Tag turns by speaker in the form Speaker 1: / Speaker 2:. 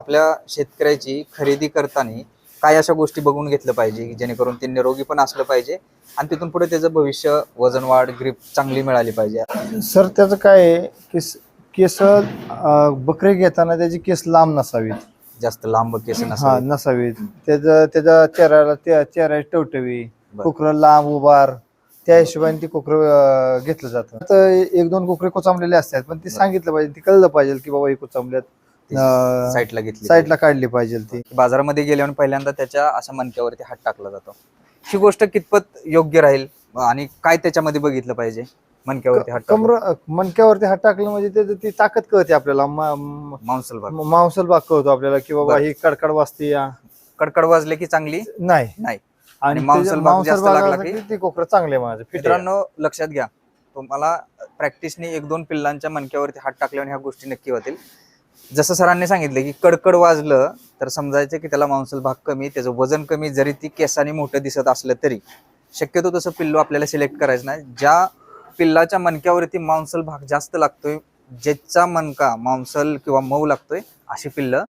Speaker 1: आपल्या शेतकऱ्याची खरेदी करताना काय अशा गोष्टी बघून घेतलं पाहिजे की जेणेकरून ते निरोगी पण असलं पाहिजे आणि तिथून पुढे त्याचं भविष्य वजन वाढ ग्रीप चांगली मिळाली पाहिजे?
Speaker 2: सर त्याचं काय आहे की केस बकरे घेताना त्याची केस लांब नसावीत,
Speaker 1: जास्त लांब केस
Speaker 2: हा
Speaker 1: नसावे.
Speaker 2: नसावीत. त्याच्या चेहऱ्याला टवटवी, कोकरं लांब उभार, त्या हिशोबाने ती कोकरं घेतलं जातं. तर एक दोन कोकरे कोचांबलेले असतात, पण ती सांगितलं पाहिजे, ती कळलं पाहिजे की बाबा ही कोचांबल्यात,
Speaker 1: साईडला घेतली
Speaker 2: साईडला काढली पाहिजे ती.
Speaker 1: बाजारामध्ये गेल्यावर पहिल्यांदा त्याच्या अशा मणक्यावरती हात टाकला जातो. ही गोष्ट कितपत योग्य राहील आणि काय त्याच्यामध्ये बघितलं पाहिजे? मणक्यावरती हात
Speaker 2: मणक्यावरती हात टाकलं म्हणजे त्याची ती ताकद कळते आपल्याला,
Speaker 1: मांसल भाग
Speaker 2: मांसल भाग कळतो आपल्याला की बाबा ही कडकड वाजते या
Speaker 1: कडकड वाजले की चांगली
Speaker 2: नाही.
Speaker 1: नाही.
Speaker 2: आणि
Speaker 1: मांसल भाग जास्त लागला की
Speaker 2: ती कोकरं चांगले माझे.
Speaker 1: मित्रांनो लक्षात घ्या, तुम्हाला प्रॅक्टिसने एक दोन पिल्लांच्या मणक्यावरती हात टाकल्यावर ह्या गोष्टी नक्की होतील. जसं सरांनी सांगितलं की कडकड वाजलं तर समजायचं की त्याला मांसल भाग कमी, त्याचं वजन कमी, जरी ती केसाने मोठं दिसत असलं तरी शक्यतो तसं पिल्लू आपल्याला सिलेक्ट करायचं नाही. ज्या पिल्लाच्या मणक्यावरती मांसल भाग जास्त लागतोय, ज्याचा मणका मांसल किंवा मऊ लागतोय, अशी पिल्लं